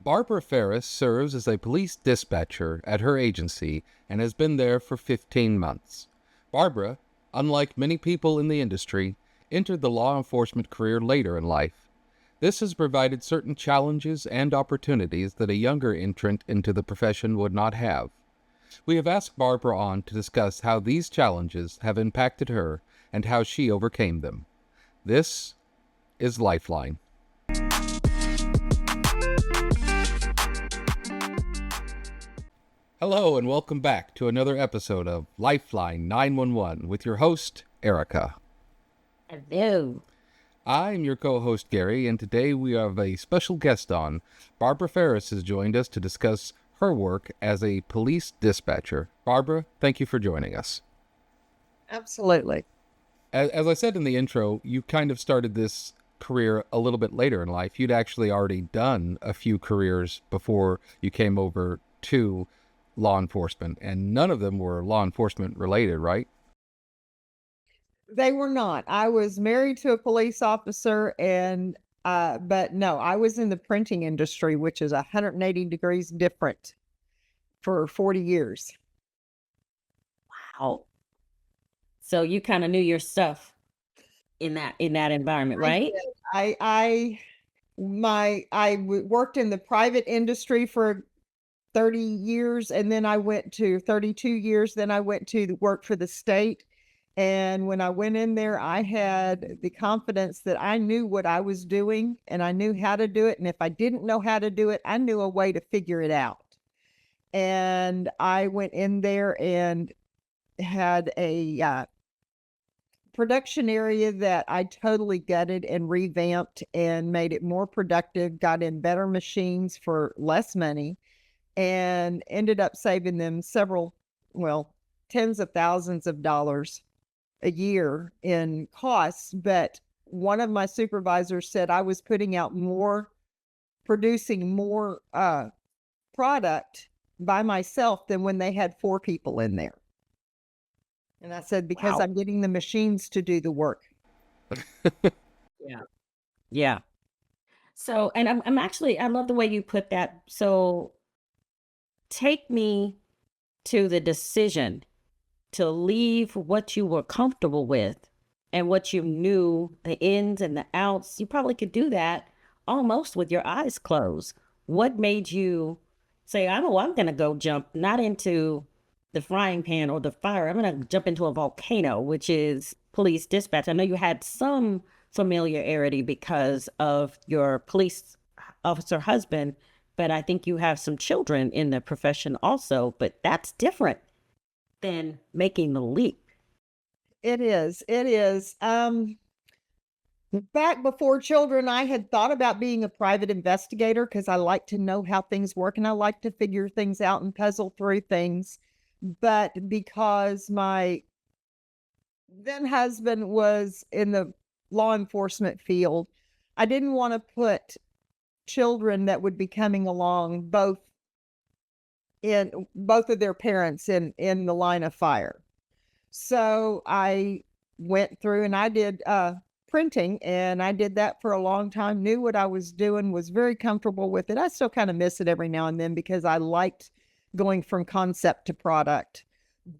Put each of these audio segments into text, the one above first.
Barbara Farris serves as a police dispatcher at her agency and has been there for 15 months. Barbara, unlike many people in the industry, entered the law enforcement career later in life. This has provided certain challenges and opportunities that a younger entrant into the profession would not have. We have asked Barbara on to discuss how these challenges have impacted her and how she overcame them. This is Lifeline. Hello and welcome back to another episode of Lifeline 911 with your host, Erica. Hello. I'm your co-host, Gary, and today we have a special guest on. Barbara Farris has joined us to discuss her work as a police dispatcher. Barbara, thank you for joining us. Absolutely. As I said in the intro, you kind of started this career a little bit later in life. You'd actually already done a few careers before you came over to law enforcement, and none of them were law enforcement related, right? They were not. I was married to a police officer but no, I was in the printing industry, which is 180 degrees different for 40 years. Wow. So you kind of knew your stuff in that environment, right? I worked in the private industry for 30 years, and then I went to 32 years. Then I went to work for the state. And when I went in there, I had the confidence that I knew what I was doing and I knew how to do it. And if I didn't know how to do it, I knew a way to figure it out. And I went in there and had a production area that I totally gutted and revamped and made it more productive, got in better machines for less money, and ended up saving them tens of thousands of dollars a year in costs. But one of my supervisors said I was producing more product by myself than when they had 4 people in there. And I said, because Wow. I'm getting the machines to do the work. Yeah. So, and I'm actually, I love the way you put that. So take me to the decision to leave what you were comfortable with and what you knew, the ins and the outs. You probably could do that almost with your eyes closed. What made you say, I'm going to go jump not into the frying pan or the fire. I'm going to jump into a volcano, which is police dispatch. I know you had some familiarity because of your police officer husband, but I think you have some children in the profession also, but that's different than making the leap. It is. Back before children, I had thought about being a private investigator because I like to know how things work and I like to figure things out and puzzle through things. But because my then husband was in the law enforcement field, I didn't want to put children that would be coming along both of their parents in the line of fire. So I went through and I did printing, and I did that for a long time, knew what I was doing, was very comfortable with it. I still kind of miss it every now and then because I liked going from concept to product.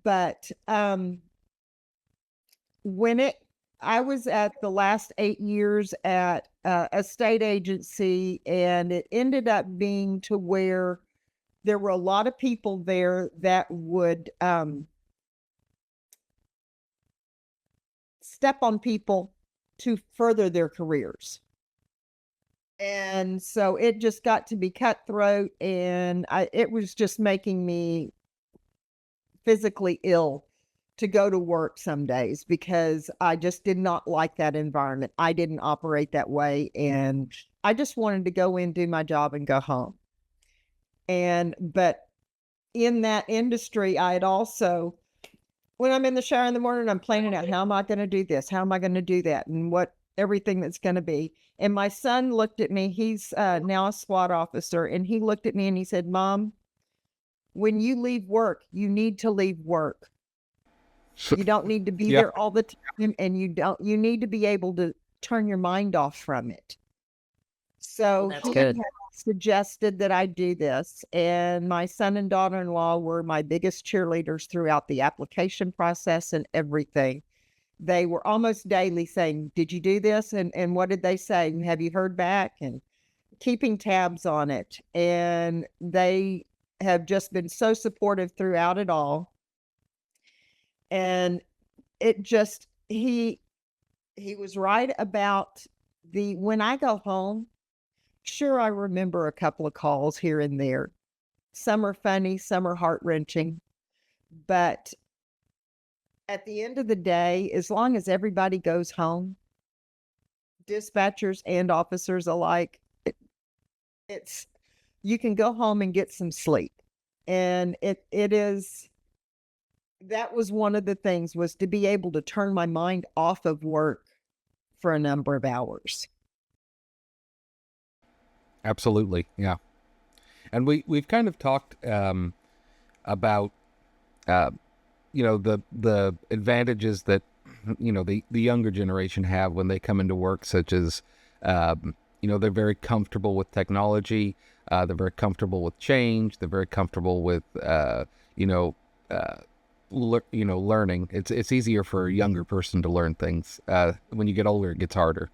But I was at the last 8 years at a state agency, and it ended up being to where there were a lot of people there that would step on people to further their careers. And so it just got to be cutthroat, and it was just making me physically ill to go to work some days because I just did not like that environment. I didn't operate that way, and I just wanted to go in, do my job, and go home. But in that industry, I had also, when I'm in the shower in the morning, I'm planning out, how am I going to do this? How am I going to do that? And what everything that's going to be. And my son looked at me, he's now a SWAT officer, and he looked at me and he said, Mom, when you leave work, you need to leave work. You don't need to be there all the time, and you need to be able to turn your mind off from it. So That's good. suggested that I do this, and my son and daughter-in-law were my biggest cheerleaders throughout the application process and everything. They were almost daily saying, "Did you do this? And what did they say? Have you heard back?" And keeping tabs on it. And they have just been so supportive throughout it all. And it just he was right about the when I go home, sure, I remember a couple of calls here and there. Some are funny, some are heart-wrenching, but at the end of the day, as long as everybody goes home, dispatchers and officers alike, it's you can go home and get some sleep. And it is that was one of the things was to be able to turn my mind off of work for a number of hours. Absolutely. Yeah. And we've kind of talked about the advantages that the younger generation have when they come into work, such as they're very comfortable with technology, they're very comfortable with change, they're very comfortable with learning. It's easier for a younger person to learn things. When you get older, it gets harder.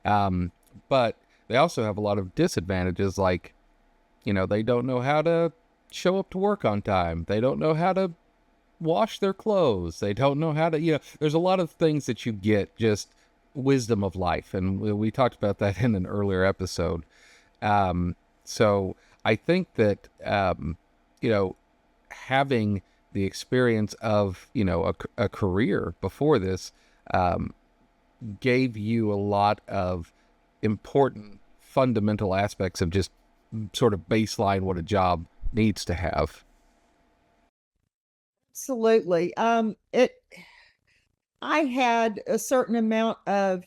But they also have a lot of disadvantages, like they don't know how to show up to work on time. They don't know how to wash their clothes. They don't know how to, there's a lot of things that you get, just wisdom of life. And we talked about that in an earlier episode. So I think that, having the experience of, a career before this, gave you a lot of important fundamental aspects of just sort of baseline what a job needs to have. Absolutely. I had a certain amount of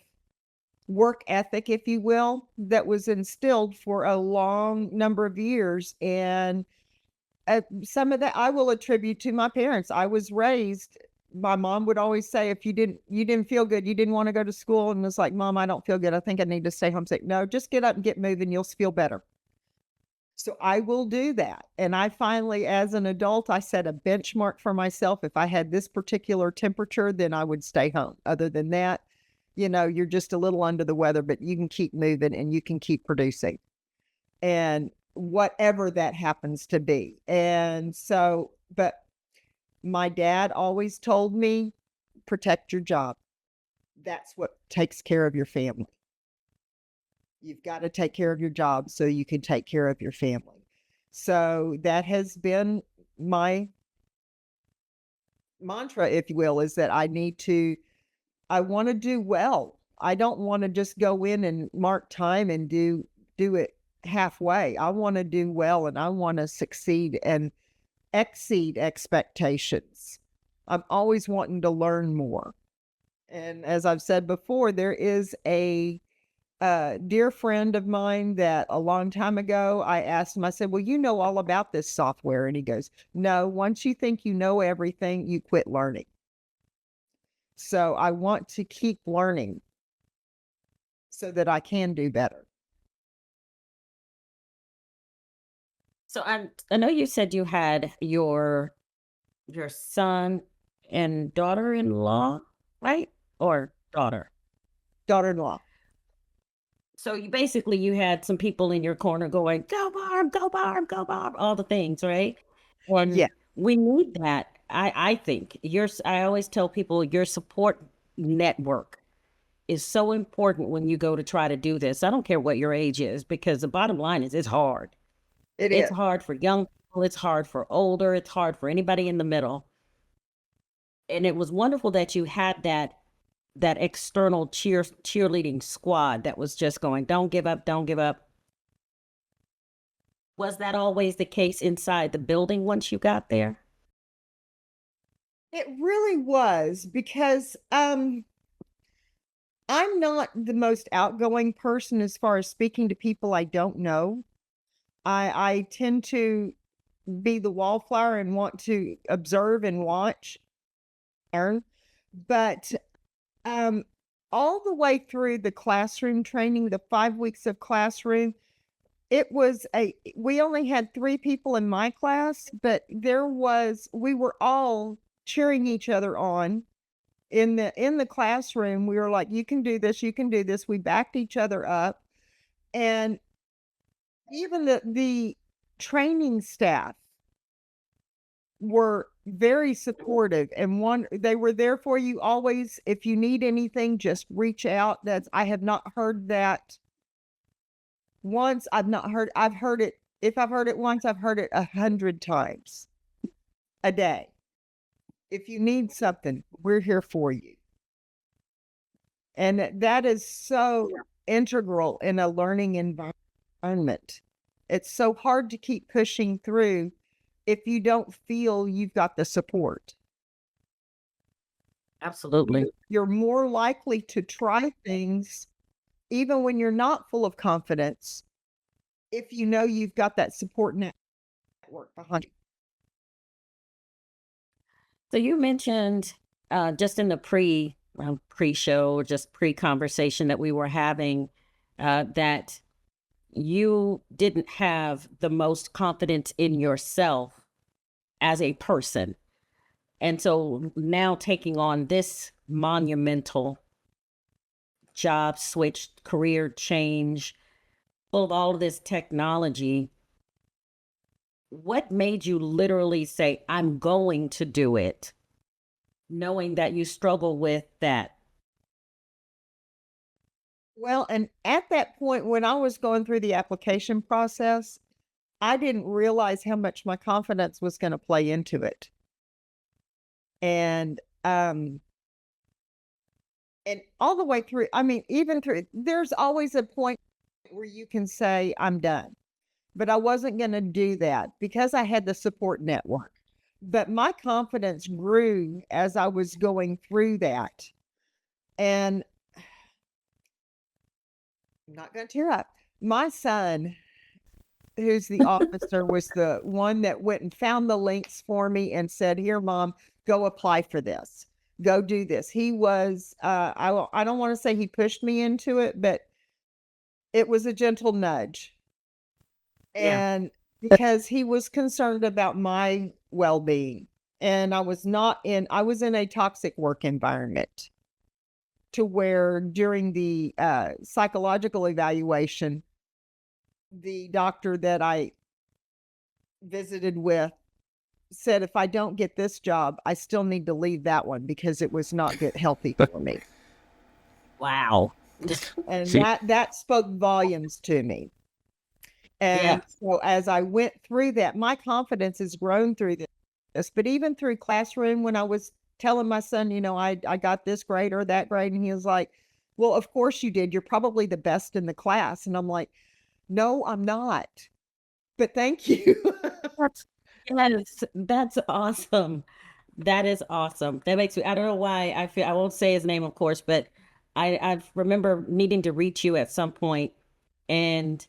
work ethic, if you will, that was instilled for a long number of years. And some of that I will attribute to my parents. I was raised, my mom would always say, if you didn't feel good, you didn't want to go to school. And it's like, "Mom, I don't feel good. I think I need to stay home." Say, "No, just get up and get moving. You'll feel better." So I will do that. And I finally, as an adult, I set a benchmark for myself. If I had this particular temperature, then I would stay home. Other than that, you're just a little under the weather, but you can keep moving and you can keep producing. And whatever that happens to be. And so, but my dad always told me, protect your job. That's what takes care of your family. You've got to take care of your job so you can take care of your family. So that has been my mantra, if you will, is that I want to do well. I don't want to just go in and mark time and do it halfway. I want to do well and I want to succeed and exceed expectations. I'm always wanting to learn more. And as I've said before, there is a dear friend of mine that a long time ago, I asked him, I said, "Well, you know all about this software." And he goes, "No, once you think you know everything, you quit learning." So I want to keep learning so that I can do better. So I know you said you had your son and daughter-in-law, right? Or daughter. Daughter-in-law. So you had some people in your corner going, "Go Barb, go Barb, go Barb," all the things, right? And Yeah, we need that. I think I always tell people your support network is so important when you go to try to do this. I don't care what your age is, because the bottom line is it's hard. it It's is. hard for young people, it's hard for older, it's hard for anybody in the middle. And it was wonderful that you had that external cheerleading squad that was just going, "Don't give up, don't give up." Was that always the case inside the building once you got there? It really was because I'm not the most outgoing person as far as speaking to people I don't know. I tend to be the wallflower and want to observe and watch, learn. But um, all the way through the classroom training, the 5 weeks of classroom, we only had 3 people in my class, but we were all cheering each other on in the classroom. We were like, "You can do this, you can do this." We backed each other up, and even the training staff were very supportive, and they were there for you always. If you need anything, just reach out. I have not heard that once. I've heard it. If I've heard it once, I've heard it 100 times a day. If you need something, we're here for you. And that is so integral in a learning environment. It's so hard to keep pushing through if you don't feel you've got the support. Absolutely. You're more likely to try things even when you're not full of confidence if you know you've got that support network behind you. So you mentioned just in the pre-show, just pre-conversation that we were having, that you didn't have the most confidence in yourself as a person. And so now taking on this monumental job switch, career change, full of all of this technology, what made you literally say, I'm going to do it, knowing that you struggle with that? Well, and at that point, when I was going through the application process, I didn't realize how much my confidence was going to play into it. And all the way through, I mean, even through, there's always a point where you can say, I'm done. But I wasn't going to do that because I had the support network. But my confidence grew as I was going through that. And I'm not going to tear up. My son, who's the officer, was the one that went and found the links for me and said, "Here, Mom, go apply for this. Go do this." He was, I don't want to say he pushed me into it, but it was a gentle nudge. Yeah. And because he was concerned about my well-being, and I was in a toxic work environment to where during the psychological evaluation, the doctor that I visited with said, if I don't get this job, I still need to leave that one because it was not good, healthy for me. Wow. And See- that spoke volumes to me. And so as I went through that, my confidence has grown through this. But even through classroom, when I was telling my son, I got this grade or that grade, and he was like, "Well, of course you did. You're probably the best in the class." And I'm like, "No, I'm not. But thank you." That's awesome. That is awesome. That makes me, I don't know why I won't say his name, of course, but I remember needing to reach you at some point, and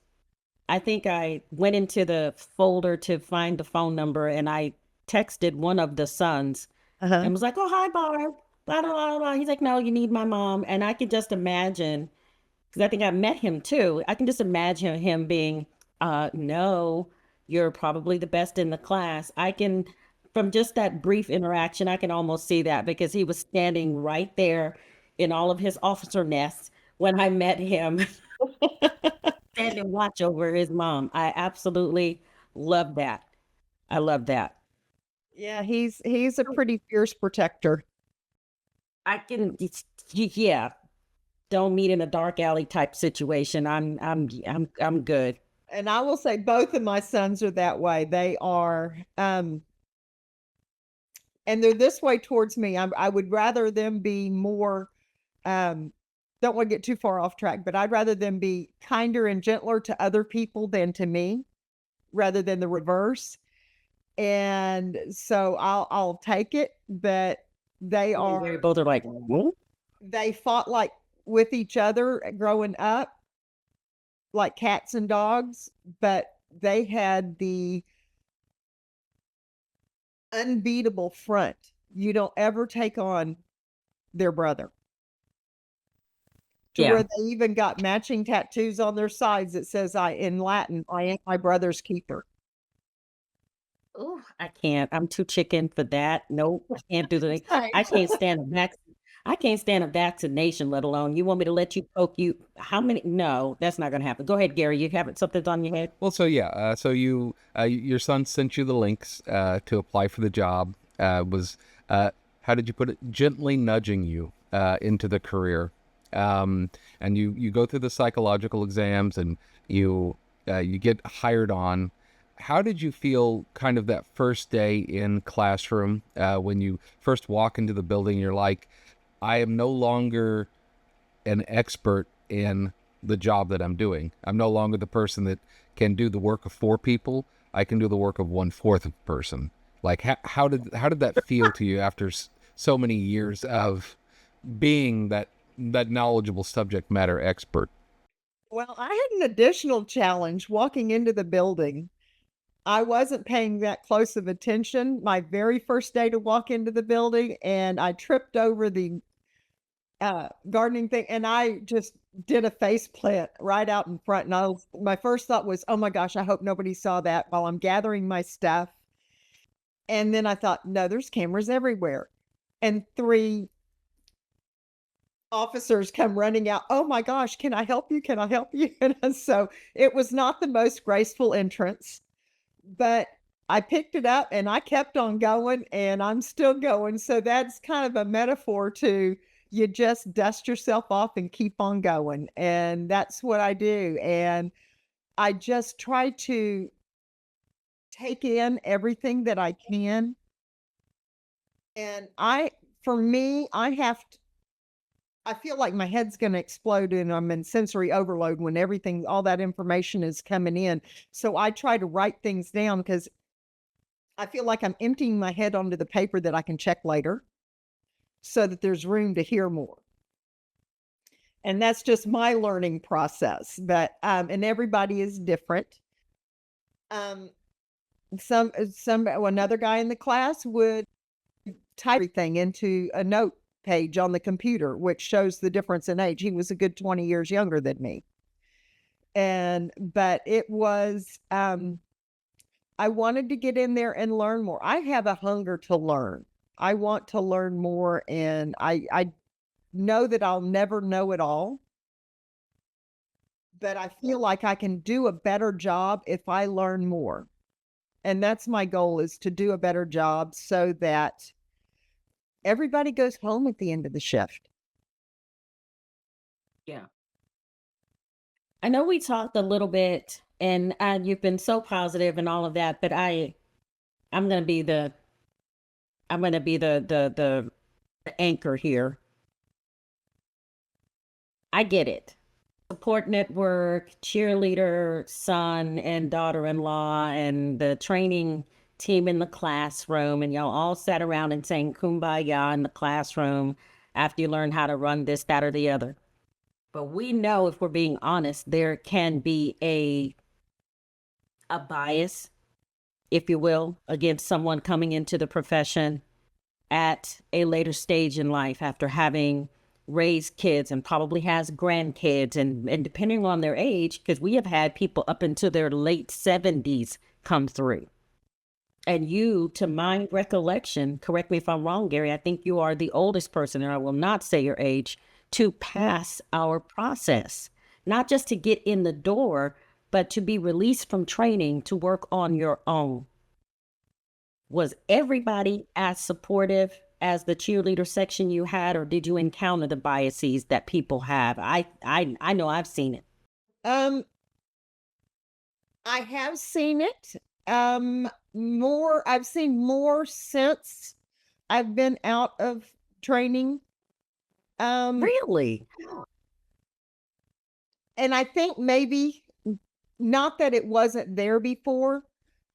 I think I went into the folder to find the phone number, and I texted one of the sons Uh-huh. and was like, "Oh, hi, Barb." Blah, blah, blah, blah. He's like, "No, you need my mom." And I could just imagine, because I think I met him too. I can just imagine him being, no, you're probably the best in the class. From just that brief interaction, I can almost see that because he was standing right there in all of his officer nests when I met him, standing watch over his mom. I absolutely love that. I love that. Yeah, he's a pretty fierce protector. I can, yeah. Don't meet in a dark alley type situation. I'm good. And I will say both of my sons are that way. They are, and they're this way towards me. I would rather them be more, don't want to get too far off track, but I'd rather them be kinder and gentler to other people than to me, rather than the reverse. And so I'll take it, but they Both are like, "Whoa." they fought like with each other growing up, like cats and dogs, but they had the unbeatable front. You don't ever take on their brother. to Yeah. where they even got matching tattoos on their sides that says in Latin, "I am my brother's keeper." Oh, I can't. I'm too chicken for that. Nope, I can't do the Same. I can't stand a I can't stand a vaccination, let alone you want me to let you poke you how many no, that's not gonna happen. Go ahead, Gary, you have something's on your head? Well, so yeah, so your son sent you the links to apply for the job. Was how did you put it? Gently nudging you into the career, and you go through the psychological exams and you get hired on. How did you feel kind of that first day in classroom when you first walk into the building? You're like, I am no longer an expert in the job that I'm doing. I'm no longer the person that can do the work of four people. I can do the work of one-fourth of a person. Like how did that feel to you after so many years of being that knowledgeable subject matter expert? Well, I had an additional challenge walking into the building. I wasn't paying that close of attention my very first day to walk into the building, and I tripped over the gardening thing, and I just did a face plant right out in front, and my first thought was, "Oh my gosh, I hope nobody saw that," while I'm gathering my stuff, and then I thought, "No, there's cameras everywhere," and 3 officers come running out, "Oh my gosh, can I help you? Can I help you?" And so, it was not the most graceful entrance, but I picked it up and I kept on going and I'm still going. So that's kind of a metaphor to you just dust yourself off and keep on going. And that's what I do. And I just try to take in everything that I can. And for me, I feel like my head's going to explode and I'm in sensory overload when all that information is coming in. So I try to write things down because I feel like I'm emptying my head onto the paper that I can check later so that there's room to hear more. And that's just my learning process. But and everybody is different. Um another guy in the class would type everything into a note page on the computer, which shows the difference in age. He was a good 20 years younger than me. But it was I wanted to get in there and learn more. I have a hunger to learn. I want to learn more, and I know that I'll never know it all, but I feel like I can do a better job if I learn more. And that's my goal, is to do a better job so that everybody goes home at the end of the shift. Yeah. I know we talked a little bit and you've been so positive and all of that, but I'm gonna be the I'm gonna be the anchor here. I get it. Support network, cheerleader, son and daughter-in-law, and the training team in the classroom, and y'all all sat around and sang kumbaya in the classroom after you learn how to run this, that, or the other. But we know, if we're being honest, there can be a bias, if you will, against someone coming into the profession at a later stage in life after having raised kids and probably has grandkids and depending on their age, because we have had people up into their late 70s come through. And you, to my recollection, correct me if I'm wrong, Gary, I think you are the oldest person, and I will not say your age, to pass our process, not just to get in the door, but to be released from training to work on your own. Was everybody as supportive as the cheerleader section you had, or did you encounter the biases that people have? I know I've seen it. Um, I have seen it. I've seen more since I've been out of training. Um, Really? and I think maybe not that it wasn't there before.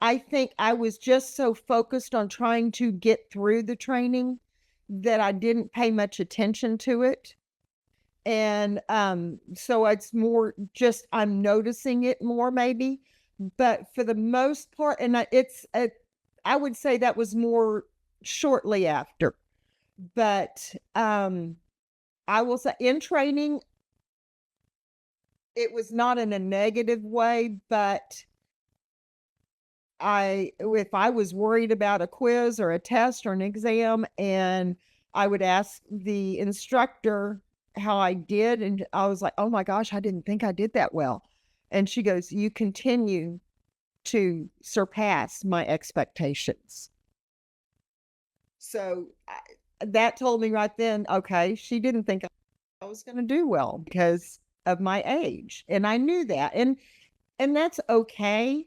I think I was just so focused on trying to get through the training that I didn't pay much attention to it. And so it's more just I'm noticing it more maybe. But for the most part, and I would say that was more shortly after. But I will say in training, it was not in a negative way, but if I was worried about a quiz or a test or an exam, and I would ask the instructor how I did, and I was like, "Oh my gosh, I didn't think I did that well." And she goes, "You continue to surpass my expectations." So that told me right then, okay, she didn't think I was going to do well because of my age. And I knew that. And that's okay.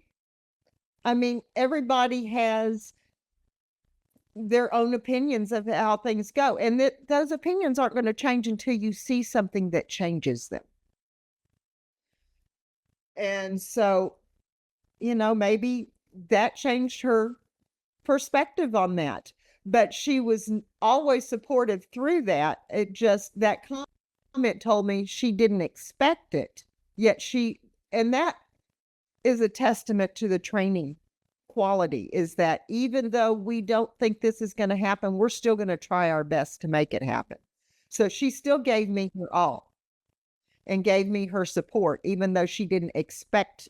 I mean, everybody has their own opinions of how things go. And those opinions aren't going to change until you see something that changes them. And so, maybe that changed her perspective on that. But she was always supportive through that. It just, that comment told me she didn't expect it. Yet and that is a testament to the training quality, is that even though we don't think this is going to happen, we're still going to try our best to make it happen. So she still gave me her all and gave me her support, even though she didn't expect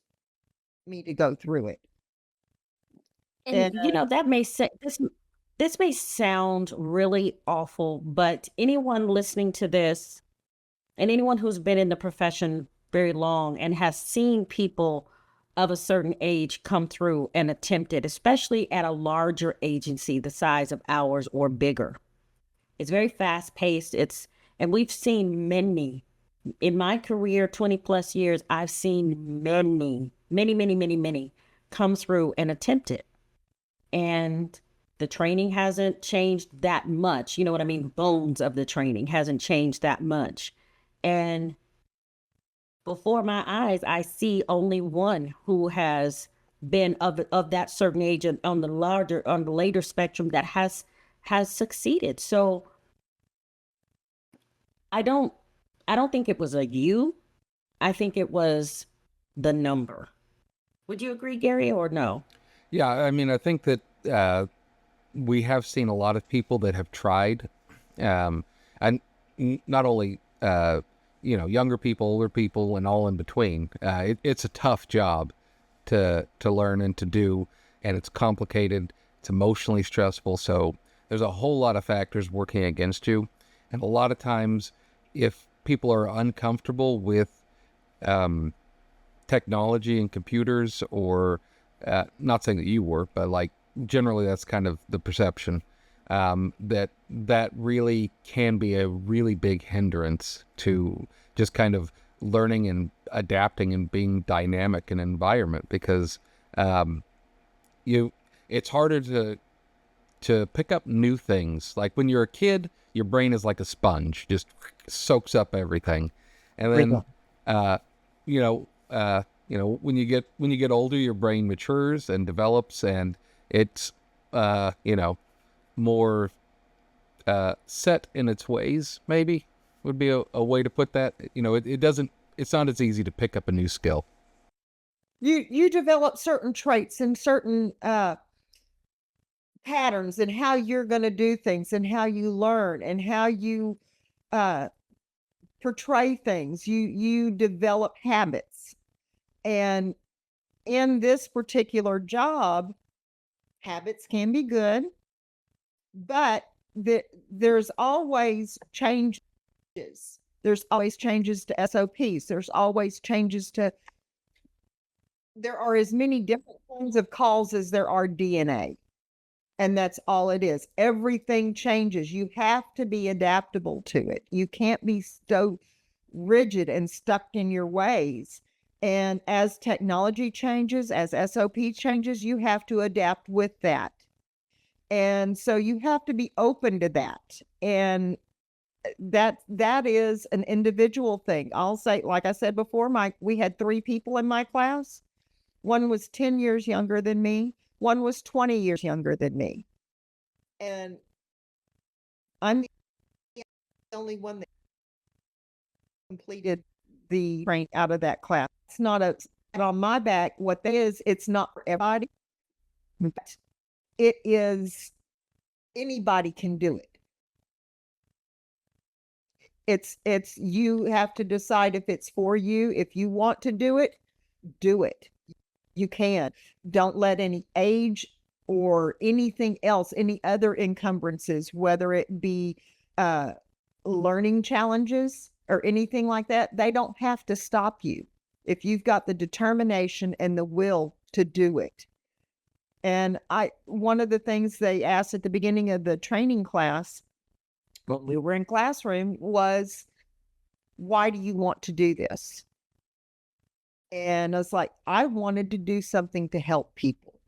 me to go through it. And that may say this may sound really awful, but anyone listening to this and anyone who's been in the profession very long and has seen people of a certain age come through and attempt it, especially at a larger agency the size of ours or bigger. It's very fast paced. And we've seen many in my career, 20 plus years, I've seen many come through and attempt it. And the training hasn't changed that much. You know what I mean? Bones of the training hasn't changed that much. And before my eyes, I see only one who has been of that certain age and on the later spectrum that has succeeded. So I don't think it was a you. I think it was the number. Would you agree, Gary, or no? Yeah, I mean, I think that we have seen a lot of people that have tried, and not only younger people, older people, and all in between. It's a tough job to learn and to do, and it's complicated. It's emotionally stressful. So there's a whole lot of factors working against you, and a lot of times, if people are uncomfortable with technology and computers, or not saying that you were, but like generally that's kind of the perception, that really can be a really big hindrance to just kind of learning and adapting and being dynamic in an environment, because it's harder to pick up new things. Like when you're a kid, your brain is like a sponge, just soaks up everything. And then when you get older, your brain matures and develops, and it's more set in its ways, maybe would be a way to put that. It's not as easy to pick up a new skill. You develop certain traits and certain patterns and how you're going to do things and how you learn and how you portray things. You develop habits. And in this particular job, habits can be good, but there's always changes. There's always changes to SOPs. There's always changes there are as many different kinds of calls as there are DNA. And that's all it is. Everything changes. You have to be adaptable to it. You can't be so rigid and stuck in your ways. And as technology changes, as SOP changes, you have to adapt with that. And so you have to be open to that. And that is an individual thing. I'll say, like I said before, we had 3 people in my class. One was 10 years younger than me. One was 20 years younger than me. And I'm the only one that completed the train out of that class. It's not on my back. What that is, it's not for everybody. But it is, anybody can do it. It's you have to decide if it's for you. If you want to do it, do it. You can. Don't let any age or anything else, any other encumbrances, whether it be uh, learning challenges or anything like that, they don't have to stop you if you've got the determination and the will to do it. And one of the things they asked at the beginning of the training class when we were in classroom was, why do you want to do this? And I was like, I wanted to do something to help people.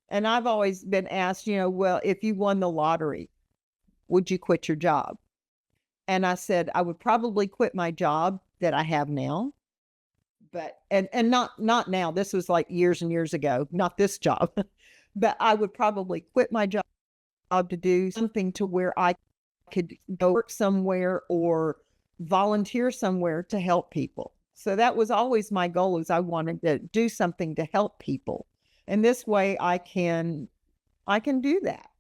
And I've always been asked, well, if you won the lottery, would you quit your job? And I said, I would probably quit my job that I have now. But, and not now, this was like years and years ago, not this job, but I would probably quit my job to do something to where I could go work somewhere or volunteer somewhere to help people. So that was always my goal, is I wanted to do something to help people. And this way I can do that.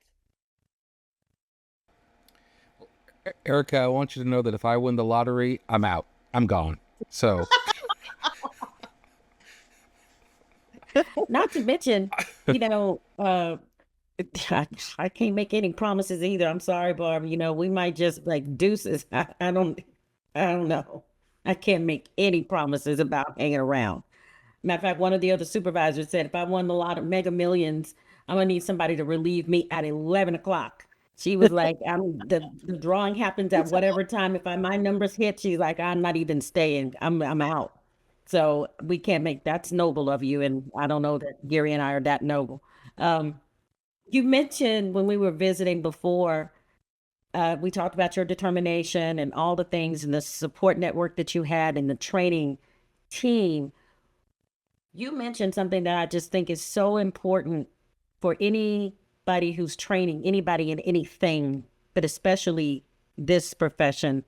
Erica, I want you to know that if I win the lottery, I'm out. I'm gone. So Not to mention, you know, I can't make any promises either. I'm sorry, Barb. We might just like deuces. I don't know. I can't make any promises about hanging around. Matter of fact, one of the other supervisors said, if I won a lot of Mega Millions, I'm gonna need somebody to relieve me at 11 o'clock. She was like, the drawing happens at whatever time. If my numbers hit, she's like, I'm not even staying. I'm out. So we can't make, that's noble of you. And I don't know that Gary and I are that noble. You mentioned when we were visiting before, we talked about your determination and all the things and the support network that you had and the training team. You mentioned something that I just think is so important for anybody who's training anybody in anything, but especially this profession,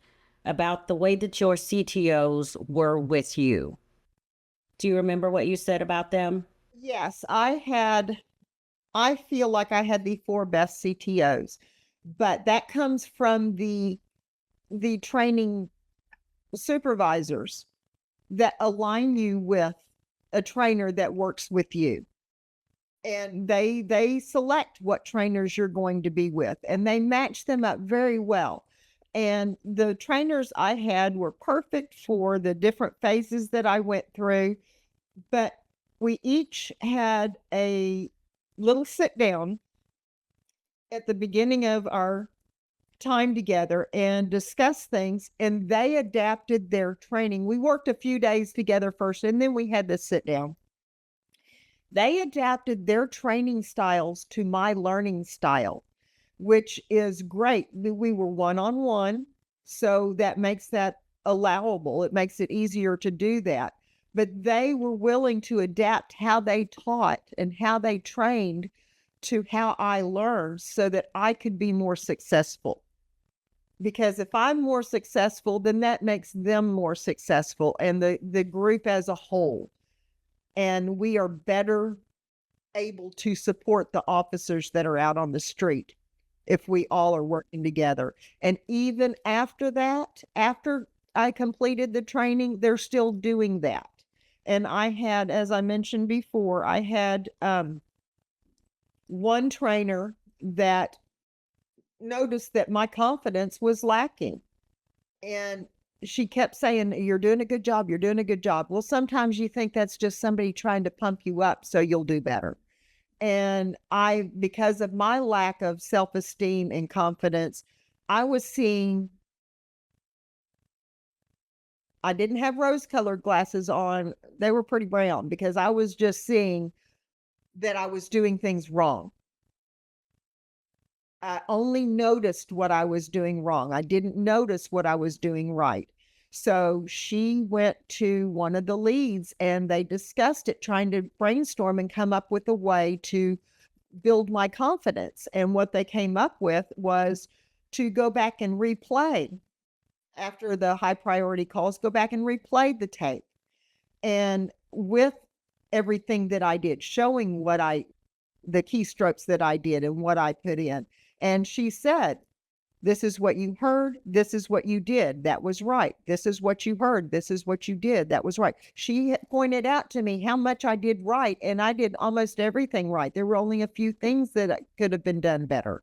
about the way that your CTOs were with you. Do you remember what you said about them? Yes, I feel like I had the 4 best CTOs, but that comes from the training supervisors that align you with a trainer that works with you. And they select what trainers you're going to be with, and they match them up very well. And the trainers I had were perfect for the different phases that I went through, but we each had a little sit down at the beginning of our time together and discuss things, and they adapted their training. We worked a few days together first, and then we had to sit down. They adapted their training styles to my learning style, which is great. We were one-on-one, so that makes that allowable. It makes it easier to do that. But they were willing to adapt how they taught and how they trained to how I learned so that I could be more successful. Because if I'm more successful, then that makes them more successful and the group as a whole. And we are better able to support the officers that are out on the street if we all are working together. And even after that, after I completed the training, they're still doing that. And I had, as I mentioned before, I had one trainer that noticed that my confidence was lacking. And she kept saying, you're doing a good job. You're doing a good job. Well, sometimes you think that's just somebody trying to pump you up so you'll do better. And because of my lack of self-esteem and confidence, I didn't have rose-colored glasses on. They were pretty brown because I was just seeing that I was doing things wrong. I only noticed what I was doing wrong. I didn't notice what I was doing right. So she went to one of the leads and they discussed it, trying to brainstorm and come up with a way to build my confidence. And what they came up with was to go back and replay after the high priority calls, go back and replay the tape. And with everything that I did, showing the keystrokes that I did and what I put in. And she said, This is what you heard. This is what you did. That was right. This is what you heard. This is what you did. That was right. She had pointed out to me how much I did right, and I did almost everything right. There were only a few things that could have been done better.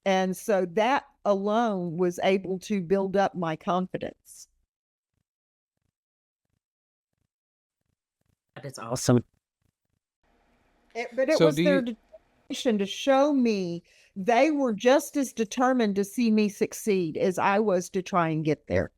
And so that alone was able to build up my confidence. That is awesome. But it So was do their you? determination to show me they were just as determined to see me succeed as I was to try and get there.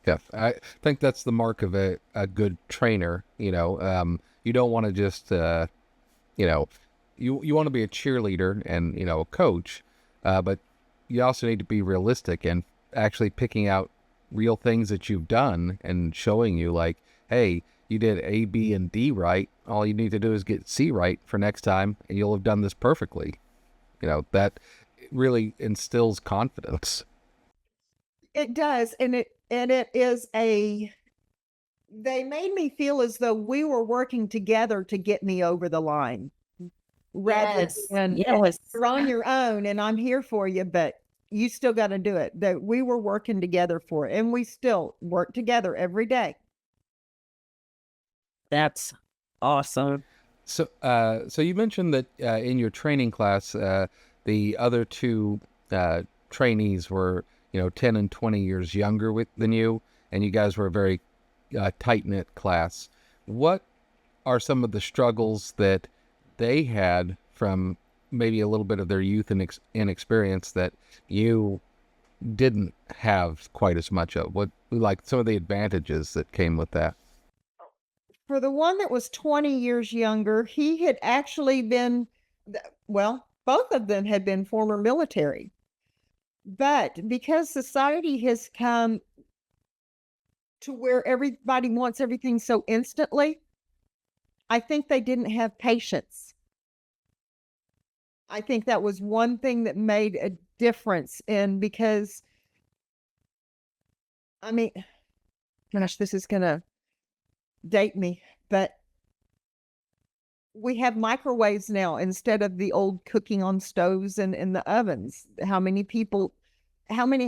Yeah, I think that's the mark of a good trainer. You don't want to just you know, you want to be a cheerleader and a coach, but you also need to be realistic and actually picking out real things that you've done and showing you like, hey, you did A, B, and D right. All you need to do is get C right for next time, and you'll have done this perfectly. That really instills confidence. It does, and it is they made me feel as though we were working together to get me over the line rather Yes. than Yes. you're on your own and I'm here for you, but you still got to do it. That we were working together for it, and we still work together every day. That's awesome. So you mentioned that in your training class, the other two trainees were, 10 and 20 years younger than you, and you guys were a very tight-knit class. What are some of the struggles that they had from maybe a little bit of their youth and inexperience that you didn't have quite as much of? What, like, some of the advantages that came with that? For the one that was 20 years younger, he had actually been, well, both of them had been former military. But because society has come to where everybody wants everything so instantly, I think they didn't have patience. I think that was one thing that made a difference because, I mean, gosh, this is going to date me, but we have microwaves now instead of the old cooking on stoves and in the ovens. How many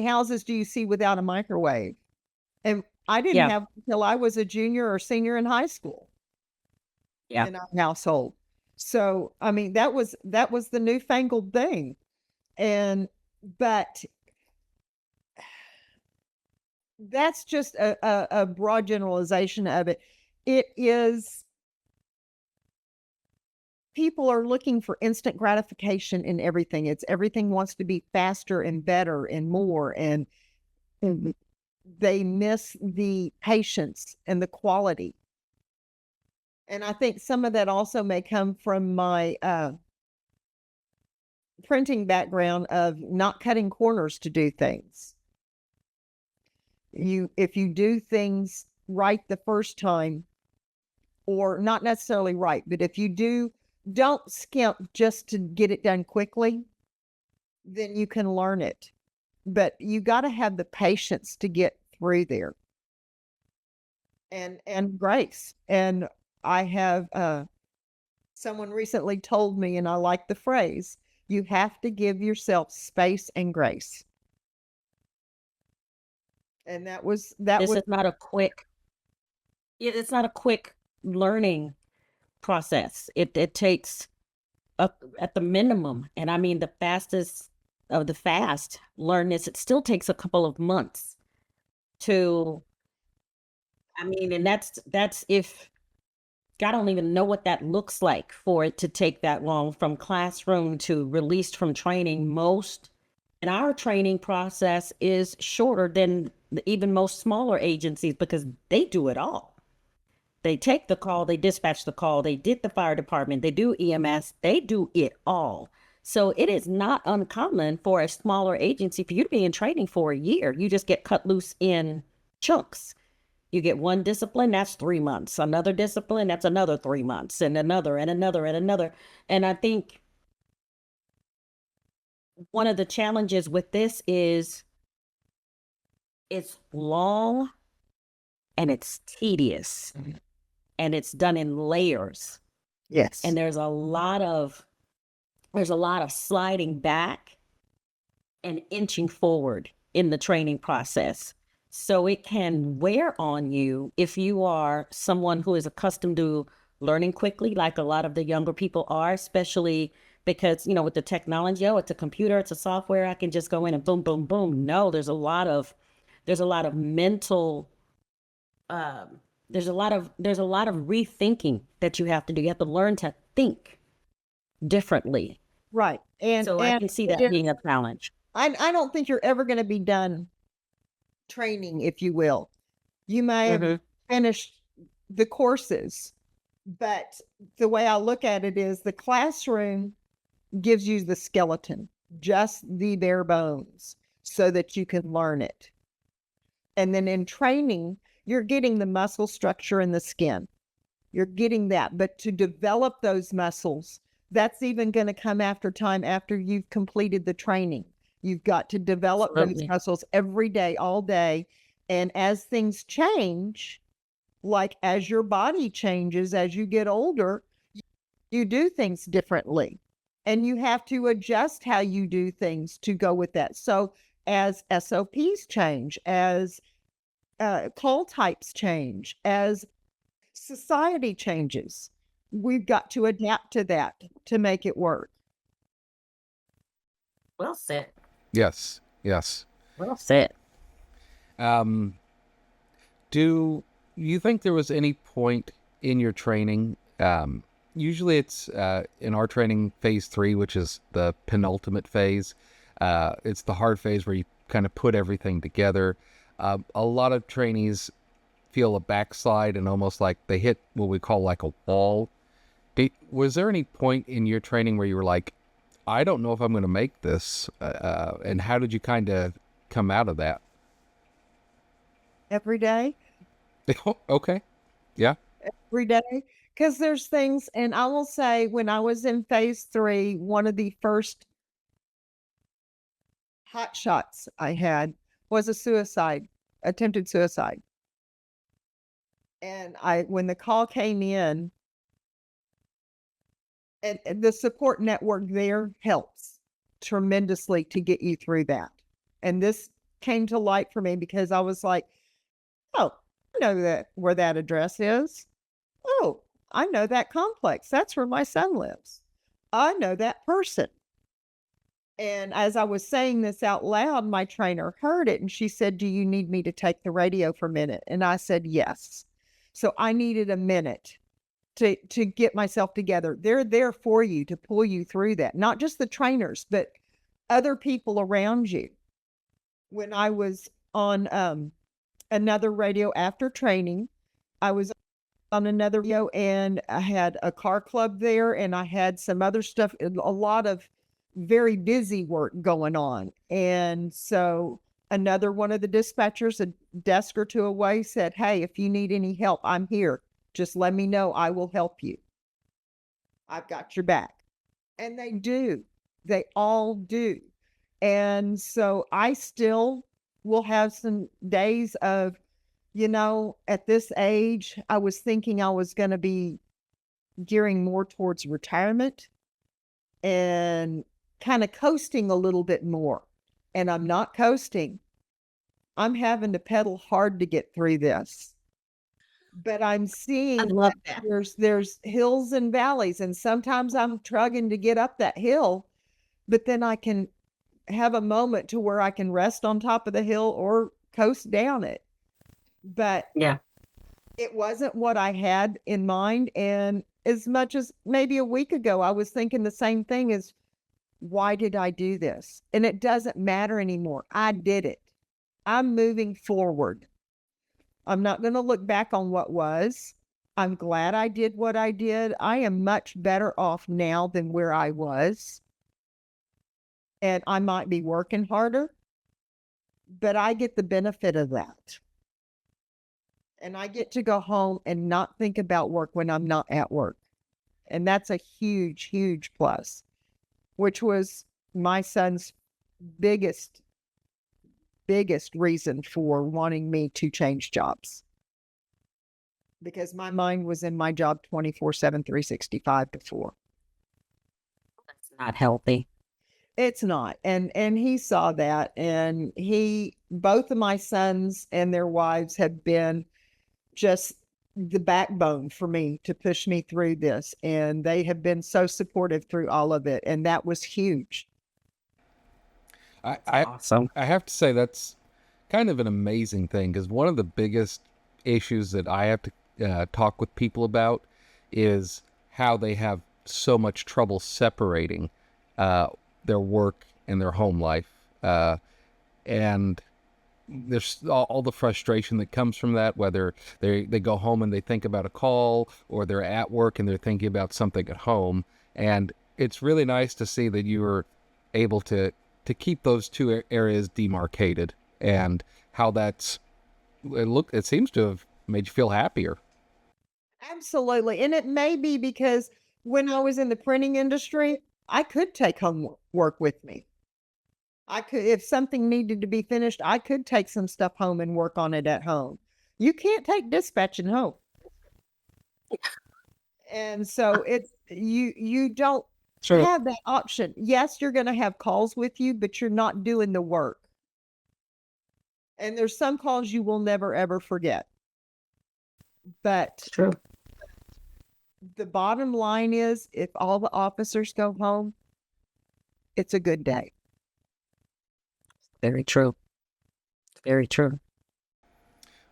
houses do you see without a microwave? And I didn't Yeah. have until I was a junior or senior in high school Yeah. in our household. So, I mean, that was the newfangled thing. But that's just a broad generalization of it. It is, people are looking for instant gratification in everything. Everything wants to be faster and better and more, and they miss the patience and the quality. And I think some of that also may come from my printing background of not cutting corners to do things. If you do things right the first time, or not necessarily right, but if you don't skimp just to get it done quickly, then you can learn it. But you got to have the patience to get through there, and grace. And I have someone recently told me, and I like the phrase, you have to give yourself space and grace. And This is not a quick, it's not a quick learning process. It takes up at the minimum, and I mean the fastest of the fast learn this. It still takes a couple of months to, I mean, and that's if I don't even know what that looks like for it to take that long from classroom to released from training. And our training process is shorter than even most smaller agencies because they do it all. They take the call, they dispatch the call, they did the fire department, they do EMS, they do it all. So it is not uncommon for a smaller agency for you to be in training for a year. You just get cut loose in chunks. You get one discipline, that's 3 months. Another discipline, that's another 3 months, and another, and another, and another. And I think one of the challenges with this is it's long and it's tedious and it's done in layers. yes. And there's a lot of sliding back and inching forward in the training process. So it can wear on you if you are someone who is accustomed to learning quickly, like a lot of the younger people are, especially because, with the technology, oh, it's a computer, it's a software, I can just go in and boom, boom, boom. No, there's a lot of mental, um, there's a lot of rethinking that you have to do. You have to learn to think differently. Right. And So I can see it that is, being a challenge. I don't think you're ever going to be done training, if you will. You may have Hmm. finished the courses, but the way I look at it is the classroom gives you the skeleton, just the bare bones, so that you can learn it. And then in training, you're getting the muscle structure in the skin. You're getting that. But to develop those muscles, that's even going to come after time after you've completed the training. You've got to develop those Absolutely. muscles every day, all day. And as things change, like as your body changes, as you get older, you do things differently. And you have to adjust how you do things to go with that. So as SOPs change, as call types change, as society changes, we've got to adapt to that to make it work. Well said. Yes, yes. Well said. Um, do you think there was any point in your training? Usually it's in our training phase 3, which is the penultimate phase. It's the hard phase where you kind of put everything together. A lot of trainees feel a backslide and almost like they hit what we call like a wall. Was there any point in your training where you were like, I don't know if I'm going to make this? And how did you kind of come out of that? Every day, Okay. Yeah. every day. Because there's things, and I will say, when I was in phase 3, one of the first hot shots I had was a suicide, attempted suicide. And when the call came in, and the support network there helps tremendously to get you through that. And this came to light for me because I was like, oh, I know that where that address is. Oh, I know that complex. That's where my son lives. I know that person. And as I was saying this out loud, my trainer heard it and she said, do you need me to take the radio for a minute? And I said, yes. So I needed a minute to get myself together. They're there for you to pull you through that, not just the trainers, but other people around you. When I was on another radio after training, I was on another radio and I had a car club there and I had some other stuff, a lot of very busy work going on. And so another one of the dispatchers, a desk or two away, said, hey, if you need any help, I'm here. Just let me know. I will help you. I've got your back. And they do. They all do. And so I still will have some days of, at this age, I was thinking I was going to be gearing more towards retirement and kind of coasting a little bit more. And I'm not coasting. I'm having to pedal hard to get through this. But I'm I seeing love that. there's hills and valleys, and sometimes I'm struggling to get up that hill, but then I can have a moment to where I can rest on top of the hill or coast down it. But Yeah. it wasn't what I had in mind. And as much as maybe a week ago, I was thinking the same thing as, why did I do this? And it doesn't matter anymore. I did it. I'm moving forward. I'm not going to look back on what was. I'm glad I did what I did. I am much better off now than where I was. And I might be working harder, but I get the benefit of that. And I get to go home and not think about work when I'm not at work. And that's a huge, huge plus, which was my son's biggest, biggest reason for wanting me to change jobs. Because my mind was in my job 24/7, 365 before. That's not healthy. It's not. And he saw that, and both of my sons and their wives have been just the backbone for me to push me through this. And they have been so supportive through all of it. And that was huge. I Awesome. I have to say that's kind of an amazing thing, because one of the biggest issues that I have to talk with people about is how they have so much trouble separating their work and their home life, and there's all the frustration that comes from that, whether they go home and they think about a call, or they're at work and they're thinking about something at home. And it's really nice to see that you were able to keep those two areas demarcated, and how it seems to have made you feel happier. Absolutely. And it may be because when I was in the printing industry, I could take home work with me. I could, if something needed to be finished, I could take some stuff home and work on it at home. You can't take dispatching home. And so you don't True. have that option. Yes, you're going to have calls with you, but you're not doing the work. And there's some calls you will never ever forget. But True. the bottom line is, if all the officers go home, it's a good day. Very true. Very true.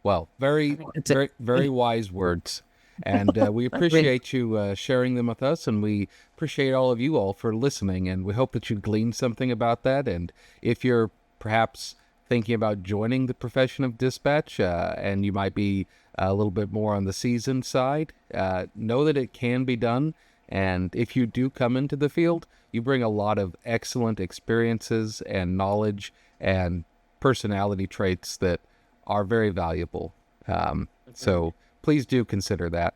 Well, very, It's a- very, very wise words. And we appreciate you sharing them with us, and we appreciate all of you all for listening, and we hope that you gleaned something about that. And if you're perhaps thinking about joining the profession of dispatch, and you might be a little bit more on the seasoned side, know that it can be done. And if you do come into the field, you bring a lot of excellent experiences and knowledge and personality traits that are very valuable. So please do consider that.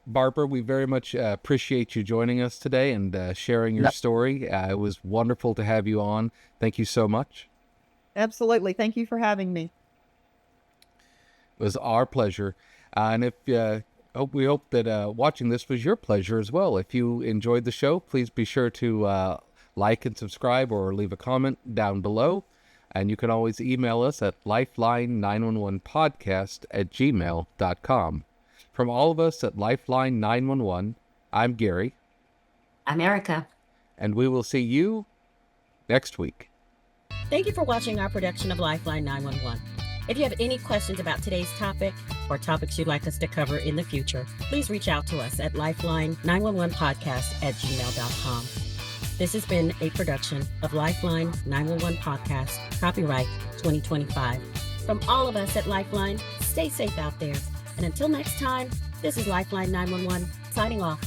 Barbara, we very much appreciate you joining us today and sharing your story. It was wonderful to have you on. Thank you so much. Absolutely. Thank you for having me. It was our pleasure. And if we hope that watching this was your pleasure as well. If you enjoyed the show, please be sure to like and subscribe, or leave a comment down below. And you can always email us at lifeline911podcast@gmail.com. From all of us at Lifeline 911, I'm Gary. I'm Erica. And we will see you next week. Thank you for watching our production of Lifeline 911. If you have any questions about today's topic or topics you'd like us to cover in the future, please reach out to us at lifeline911podcast@gmail.com. This has been a production of Lifeline 911 Podcast, copyright 2025. From all of us at Lifeline, stay safe out there. And until next time, this is Lifeline 911 signing off.